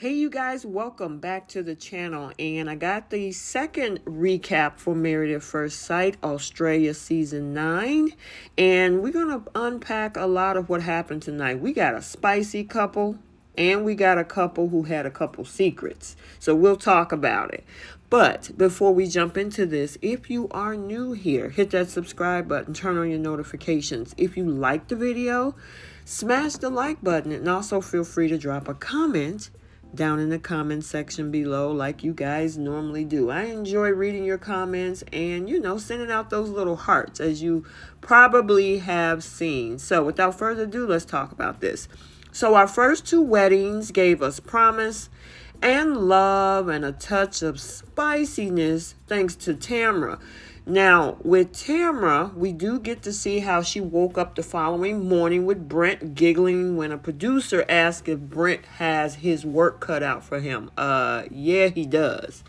Hey you guys, welcome back to the channel, and I got the second recap for Married at First Sight Australia Season 9, and we're going to unpack a lot of what happened tonight. We got a spicy couple, and we got a couple who had a couple secrets, so we'll talk about it. But before we jump into this, if you are new here, hit that subscribe button, turn on your notifications. If you like the video, smash the like button, and also feel free to drop a comment down in the comment section below like you guys normally do. I enjoy reading your comments and, sending out those little hearts, as you probably have seen. So without further ado, let's talk about this. So our first two weddings gave us promise and love and a touch of spiciness thanks to Tamra. Now, with Tamra, we do get to see how she woke up the following morning with Brent giggling when a producer asked if Brent has his work cut out for him. Yeah, he does.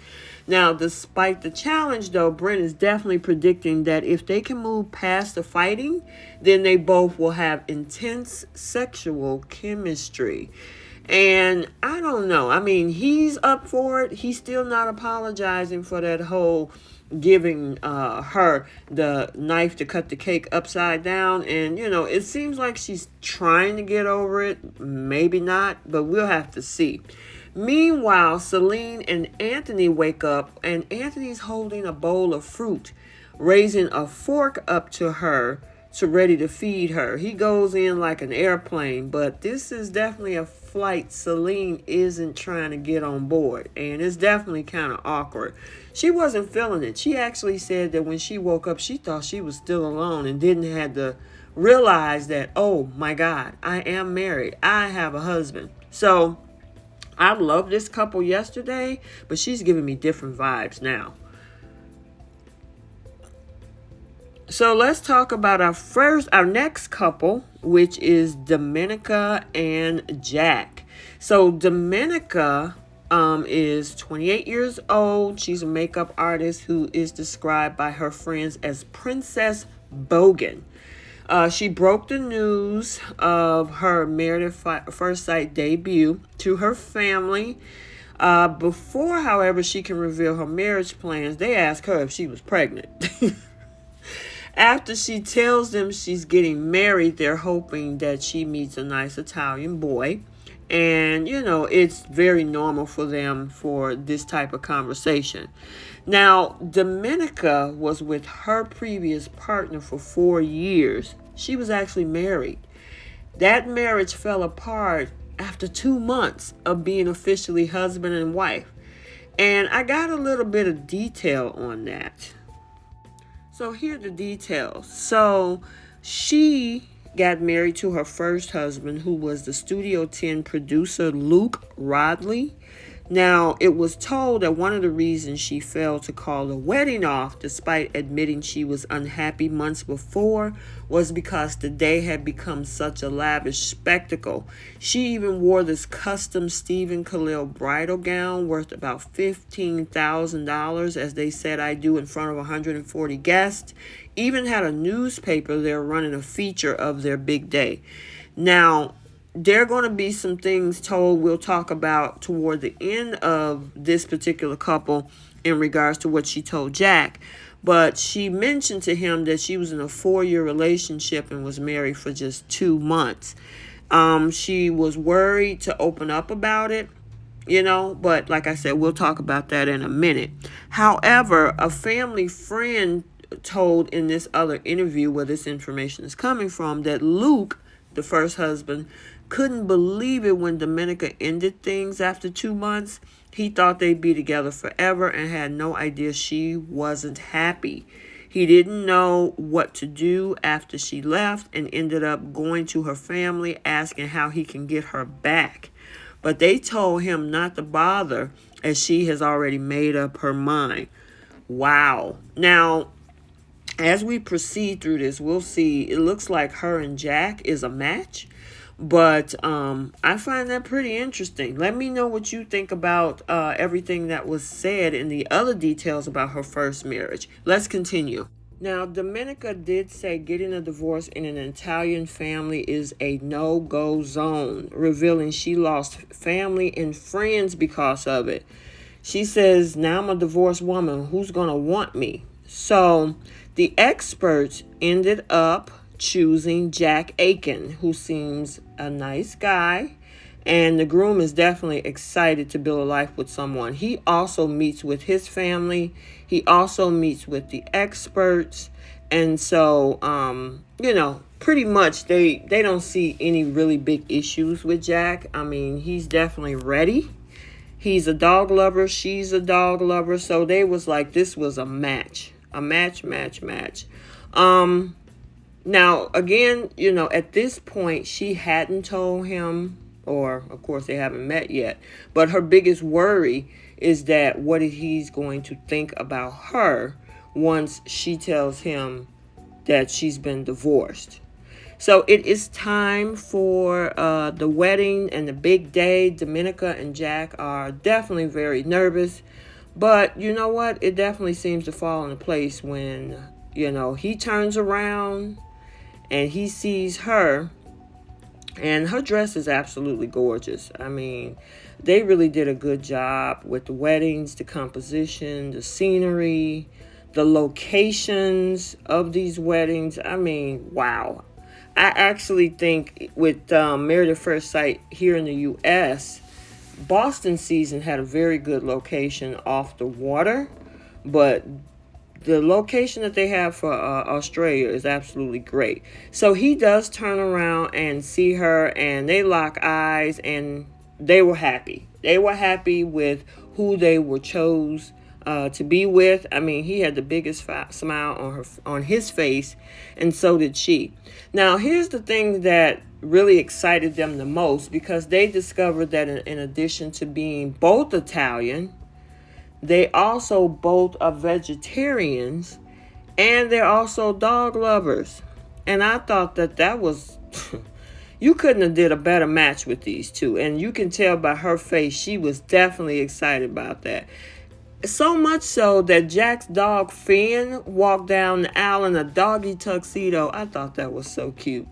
Now, despite the challenge, though, Brent is definitely predicting that if they can move past the fighting, then they both will have intense sexual chemistry. And I don't know. I mean, he's up for it. He's still not apologizing for that whole giving her the knife to cut the cake upside down. And, it seems like she's trying to get over it. Maybe not, but we'll have to see. Meanwhile, Celine and Anthony wake up, and Anthony's holding a bowl of fruit, raising a fork up to her to ready to feed her. He goes in like an airplane, but this is definitely a flight Celine isn't trying to get on board, and it's definitely kind of awkward. She wasn't feeling it. She actually said that when she woke up, she thought she was still alone and didn't have to realize that, oh my God, I am married. I have a husband. So I loved this couple yesterday, but she's giving me different vibes now. So let's talk about our next couple, which is Domenica and Jack. So Domenica is 28 years old. She's a makeup artist who is described by her friends as Princess Bogan. She broke the news of her Married at First Sight debut to her family. Before, however, she can reveal her marriage plans, they ask her if she was pregnant. After she tells them she's getting married, they're hoping that she meets a nice Italian boy. And, it's very normal for them for this type of conversation. Now, Domenica was with her previous partner for 4 years. She was actually married. That marriage fell apart after 2 months of being officially husband and wife. And I got a little bit of detail on that. So here are the details. So she got married to her first husband, who was the Studio 10 producer, Luke Rodley. Now, it was told that one of the reasons she failed to call the wedding off, despite admitting she was unhappy months before, was because the day had become such a lavish spectacle. She even wore this custom Stephen Khalil bridal gown worth about $15,000, as they said I do, in front of 140 guests. Even had a newspaper there running a feature of their big day. Now, there are going to be some things told we'll talk about toward the end of this particular couple in regards to what she told Jack. But she mentioned to him that she was in a 4-year relationship and was married for just 2 months. She was worried to open up about it, but like I said, we'll talk about that in a minute. However, a family friend told in this other interview where this information is coming from that Luke, the first husband, couldn't believe it when Domenica ended things after 2 months. He thought they'd be together forever and had no idea she wasn't happy. He didn't know what to do after she left and ended up going to her family asking how he can get her back. But they told him not to bother, as she has already made up her mind. Wow. Now, as we proceed through this, we'll see. It looks like her and Jack is a match. But I find that pretty interesting. Let me know what you think about everything that was said and the other details about her first marriage. Let's continue. Now, Domenica did say getting a divorce in an Italian family is a no-go zone, revealing she lost family and friends because of it. She says, now I'm a divorced woman. Who's going to want me? So the experts ended up choosing Jack Aiken, who seems a nice guy. And the groom is definitely excited to build a life with someone. He also meets with his family. He also meets with the experts. And so, pretty much they don't see any really big issues with Jack. I mean, he's definitely ready. He's a dog lover. She's a dog lover. So they was like, this was a match. A match. Now, again, at this point, she hadn't told him, or of course they haven't met yet, but her biggest worry is that what he's going to think about her once she tells him that she's been divorced. So it is time for the wedding and the big day. Domenica and Jack are definitely very nervous, but you know what? It definitely seems to fall into place when, he turns around and he sees her, and her dress is absolutely gorgeous. I mean, they really did a good job with the weddings, the composition, the scenery, the locations of these weddings. I mean, wow. I actually think with Married at First Sight here in the U.S., Boston season had a very good location off the water, but the location that they have for Australia is absolutely great. So he does turn around and see her, and they lock eyes, and they were happy. They were happy with who they were chose to be with. I mean, he had the biggest smile on his face, and so did she. Now, here's the thing that really excited them the most, because they discovered that in addition to being both Italian, they also both are vegetarians, and they're also dog lovers. And I thought that was, you couldn't have did a better match with these two. And you can tell by her face, she was definitely excited about that. So much so that Jack's dog Finn walked down the aisle in a doggy tuxedo. I thought that was so cute.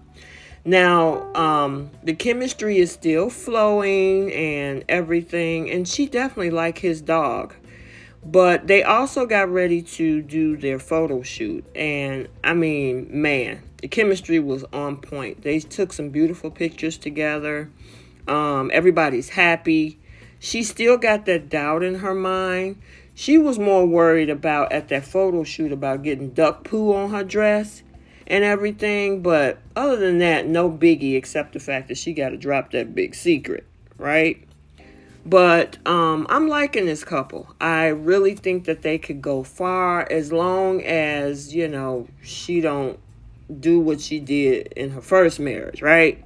Now, the chemistry is still flowing and everything, and she definitely liked his dog. But they also got ready to do their photo shoot. And I mean, man, the chemistry was on point. They took some beautiful pictures together. Everybody's happy. She still got that doubt in her mind. She was more worried about at that photo shoot about getting duck poo on her dress and everything. But other than that, no biggie except the fact that she got to drop that big secret, right? But I'm liking this couple. I really think that they could go far as long as, she don't do what she did in her first marriage, right?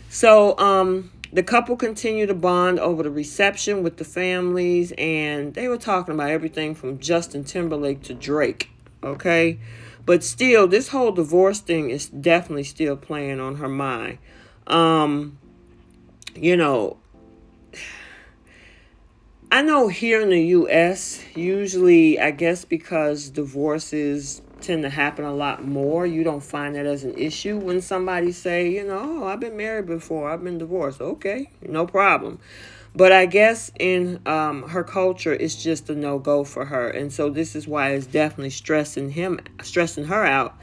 So the couple continued to bond over the reception with the families, and they were talking about everything from Justin Timberlake to Drake, okay? But still, this whole divorce thing is definitely still playing on her mind. I know here in the U.S., usually, I guess because divorces tend to happen a lot more, you don't find that as an issue when somebody say, oh, I've been married before, I've been divorced. Okay, no problem. But I guess in her culture, it's just a no-go for her. And so this is why it's definitely stressing her out.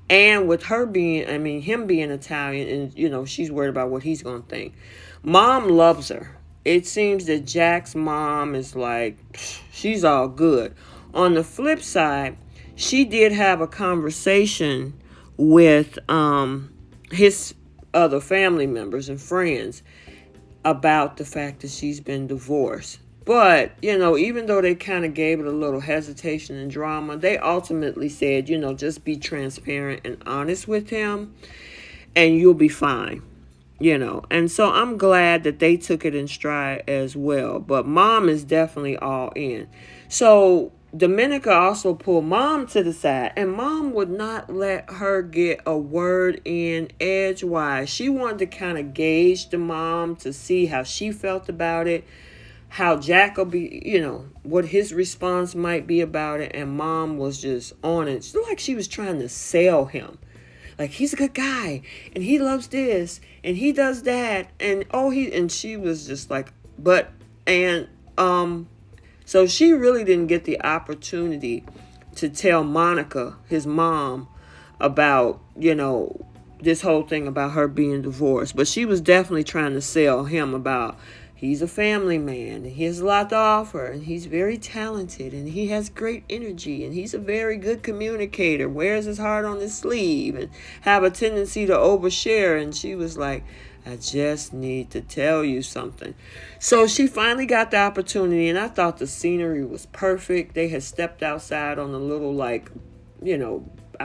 And with him being Italian, and, she's worried about what he's going to think. Mom loves her. It seems that Jack's mom is like, she's all good. On the flip side, she did have a conversation with his other family members and friends about the fact that she's been divorced. But, even though they kind of gave it a little hesitation and drama, they ultimately said, just be transparent and honest with him and you'll be fine. And so I'm glad that they took it in stride as well. But mom is definitely all in. So Domenica also pulled mom to the side, and mom would not let her get a word in edgewise. She wanted to kind of gauge the mom to see how she felt about it, how Jack will be, what his response might be about it. And Mom was just on it. It's like she was trying to sell him. Like, he's a good guy, and he loves this, and he does that, and and she was just like, so she really didn't get the opportunity to tell Monica, his mom, about, this whole thing about her being divorced. But she was definitely trying to sell him about he's a family man, and he has a lot to offer, and he's very talented, and he has great energy, and he's a very good communicator, wears his heart on his sleeve, and have a tendency to overshare. And she was like, I just need to tell you something. So she finally got the opportunity, and I thought the scenery was perfect. They had stepped outside on a little, I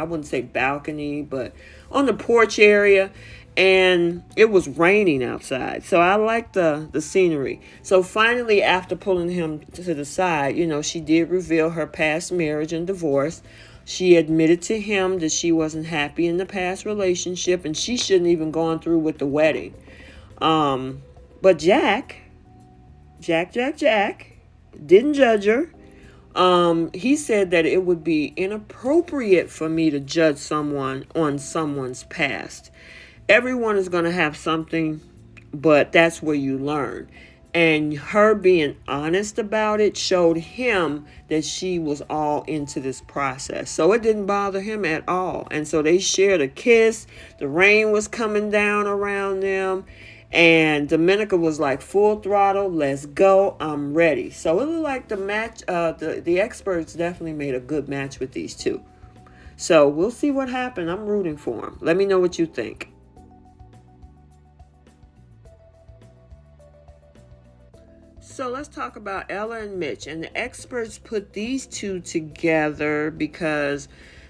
wouldn't say balcony, but on the porch area, and it was raining outside. So I liked the scenery. So finally, after pulling him to the side, she did reveal her past marriage and divorce. She admitted to him that she wasn't happy in the past relationship, and she shouldn't even gone through with the wedding. But Jack didn't judge her. He said that it would be inappropriate for me to judge someone on someone's past. Everyone is going to have something, but that's where you learn. And her being honest about it showed him that she was all into this process. So it didn't bother him at all. And so they shared a kiss. The rain was coming down around them. And Domenica was like, full throttle, let's go, I'm ready. So it looked like the match, the experts definitely made a good match with these two. So we'll see what happened. I'm rooting for them. Let me know what you think. So let's talk about Ella and Mitch. And the experts put these two together because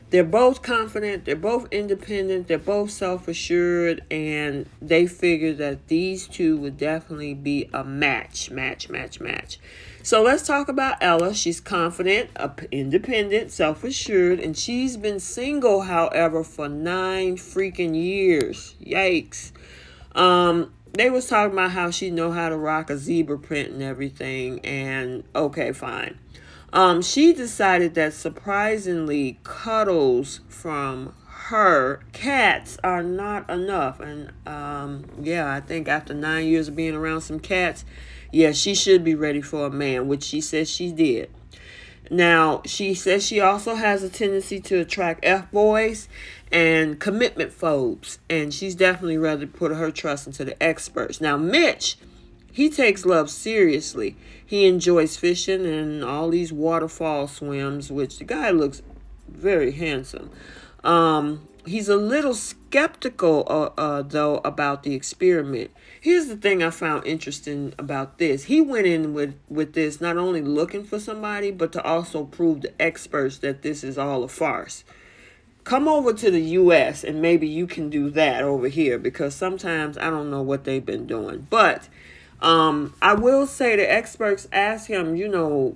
they're both confident, they're both independent, they're both self-assured, and they figured that these two would definitely be a match. So let's talk about Ella. She's confident, independent, self-assured, and she's been single, however, for 9 freaking years. Yikes. They was talking about how she know how to rock a zebra print and everything, and okay, fine. She decided that surprisingly cuddles from her cats are not enough. And I think after 9 years of being around some cats, she should be ready for a man, which she says she did. Now, she says she also has a tendency to attract F-boys and commitment phobes, and she's definitely rather put her trust into the experts. Now, Mitch, he takes love seriously. He enjoys fishing and all these waterfall swims, which the guy looks very handsome. He's a little skeptical, though, about the experiment. Here's the thing I found interesting about this. He went in with this not only looking for somebody, but to also prove to experts that this is all a farce. Come over to the U.S. and maybe you can do that over here, because sometimes I don't know what they've been doing. But I will say the experts asked him,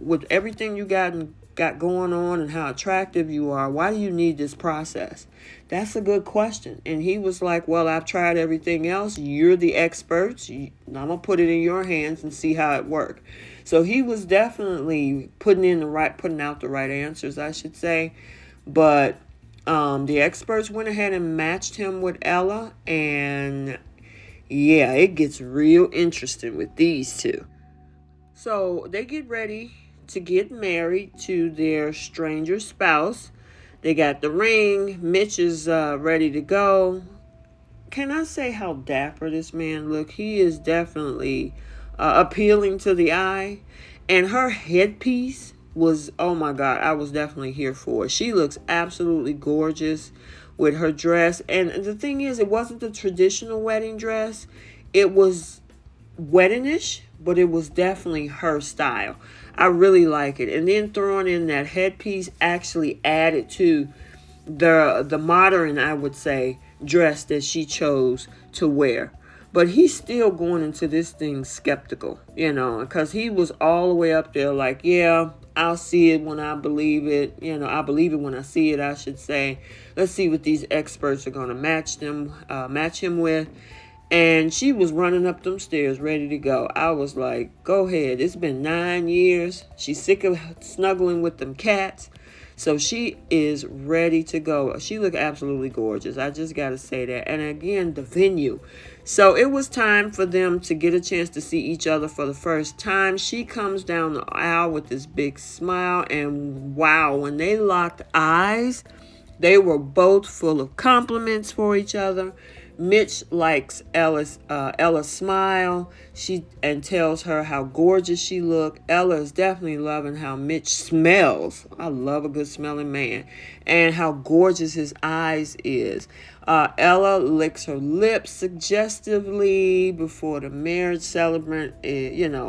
with everything you got going on and how attractive you are, why do you need this process? That's a good question. And he was like, well, I've tried everything else. You're the experts. I'm going to put it in your hands and see how it works. So he was definitely putting out the right answers, I should say. But the experts went ahead and matched him with Ella, and it gets real interesting with these two. So they get ready to get married to their stranger spouse. They got the ring. Mitch is ready to go. Can I say how dapper this man look? He is definitely appealing to the eye. And her headpiece was, oh my God, I was definitely here for it. She looks absolutely gorgeous with her dress. And the thing is, it wasn't the traditional wedding dress. It was weddingish, but it was definitely her style. I really like it. And then throwing in that headpiece actually added to the modern, I would say, dress that she chose to wear. But he's still going into this thing skeptical, because he was all the way up there like, I'll see it when I believe it. I believe it when I see it, I should say. Let's see what these experts are going to match him with. And she was running up them stairs ready to go. I was like, go ahead. It's been 9 years. She's sick of snuggling with them cats. So she is ready to go. She looked absolutely gorgeous. I just got to say that. And again, the venue. So it was time for them to get a chance to see each other for the first time. She comes down the aisle with this big smile. And wow, when they locked eyes, they were both full of compliments for each other. Mitch likes Ella's smile. And tells her how gorgeous she looked. Ella is definitely loving how Mitch smells. I love a good smelling man. And how gorgeous his eyes is. Ella licks her lips suggestively before the marriage celebrant,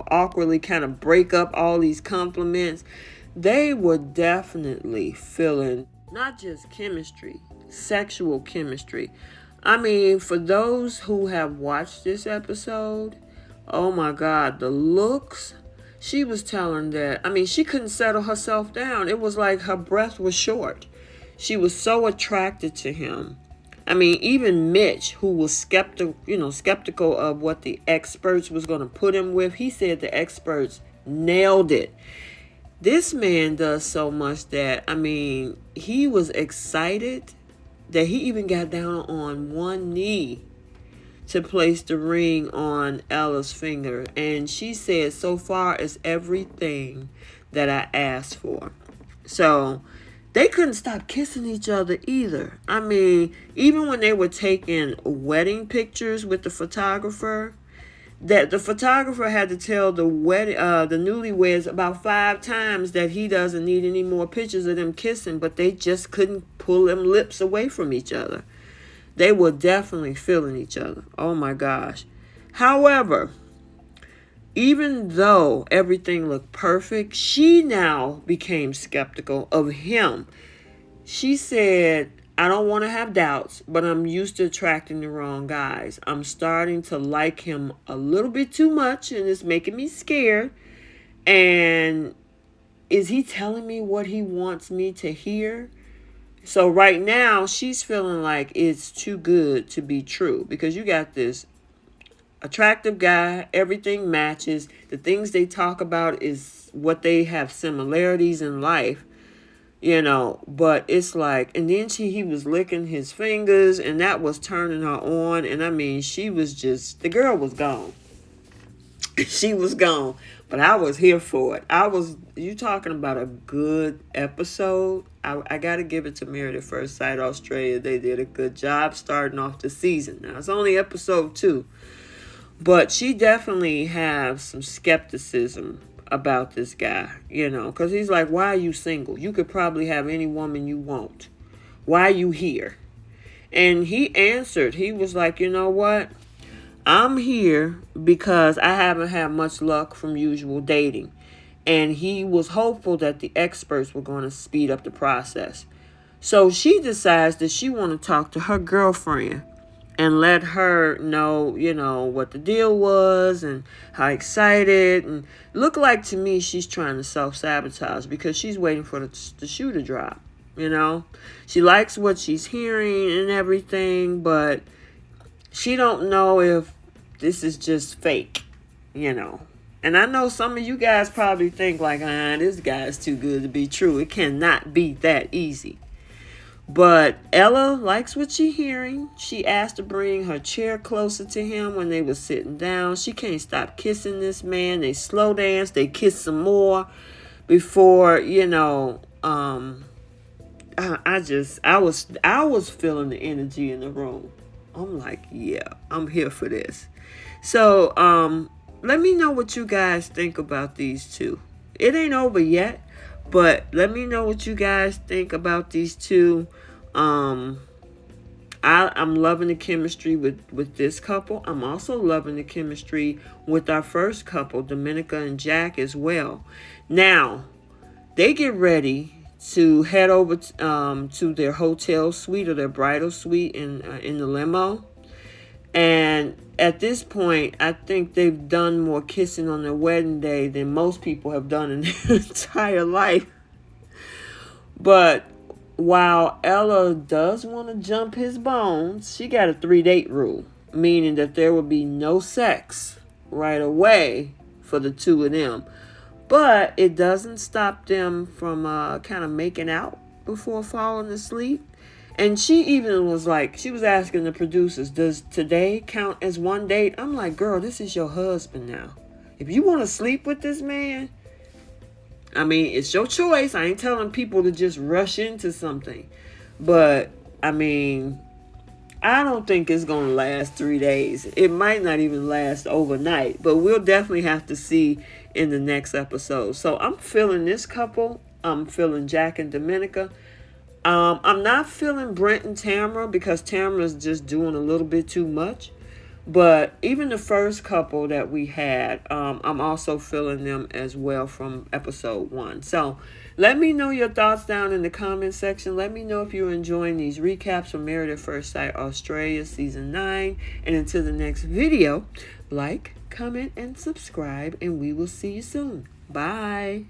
awkwardly kind of break up all these compliments. They were definitely feeling not just chemistry, sexual chemistry. I mean, for those who have watched this episode, oh my God, the looks. She was telling that, she couldn't settle herself down. It was like her breath was short. She was so attracted to him. Even Mitch, who was skeptical of what the experts was going to put him with, he said the experts nailed it. This man does so much that, he was excited that he even got down on one knee to place the ring on Ella's finger. And she said, so far it's everything that I asked for. So they couldn't stop kissing each other either. Even when they were taking wedding pictures with the photographer, that the photographer had to tell the newlyweds about 5 times that he doesn't need any more pictures of them kissing, but they just couldn't pull them lips away from each other. They were definitely feeling each other. Oh my gosh. However, even though everything looked perfect, she now became skeptical of him. She said, I don't want to have doubts, but I'm used to attracting the wrong guys. I'm starting to like him a little bit too much, and it's making me scared. And is he telling me what he wants me to hear? So right now, she's feeling like it's too good to be true, because you got this attractive guy, everything matches. The things they talk about is what they have similarities in life. But it's like, and then he was licking his fingers, and that was turning her on. And she was just, the girl was gone. She was gone, but I was here for it. You talking about a good episode. I got to give it to Married at First Sight Australia. They did a good job starting off the season. Now, it's only episode 2, but she definitely has some skepticism about this guy, because he's like, why are you single? You could probably have any woman you want. Why are you here? And he answered, he was like, you know what? I'm here because I haven't had much luck from usual dating. And he was hopeful that the experts were going to speed up the process. So she decides that she want to talk to her girlfriend and let her know, what the deal was and how excited. And look like to me she's trying to self-sabotage because she's waiting for the shoe to drop, She likes what she's hearing and everything, but she don't know if this is just fake, And I know some of you guys probably think like, this guy's too good to be true. It cannot be that easy. But Ella likes what she's hearing. She asked to bring her chair closer to him when they were sitting down. She can't stop kissing this man. They slow dance. They kiss some more before, I was feeling the energy in the room. I'm like, yeah, I'm here for this. So, let me know what you guys think about these two. It ain't over yet. But let me know what you guys think about these two. I'm loving the chemistry with this couple. I'm also loving the chemistry with our first couple, Domenica and Jack, as well. Now, they get ready to head over to their hotel suite or their bridal suite in the limo. And at this point, I think they've done more kissing on their wedding day than most people have done in their entire life. But while Ella does want to jump his bones, she got a 3-date rule. meaning that there would be no sex right away for the two of them. But it doesn't stop them from kind of making out before falling asleep. And she even was like, she was asking the producers, does today count as one date? I'm like, girl, this is your husband now. If you want to sleep with this man, I mean, it's your choice. I ain't telling people to just rush into something. But, I mean, I don't think it's going to last 3 days. It might not even last overnight. But we'll definitely have to see in the next episode. So I'm feeling this couple. I'm feeling Jack and Domenica. I'm not feeling Brent and Tamara because Tamara's just doing a little bit too much. But even the first couple that we had, I'm also feeling them as well from episode 1. So let me know your thoughts down in the comment section. Let me know if you're enjoying these recaps from Married at First Sight Australia Season 9. And until the next video, like, comment, and subscribe. And we will see you soon. Bye.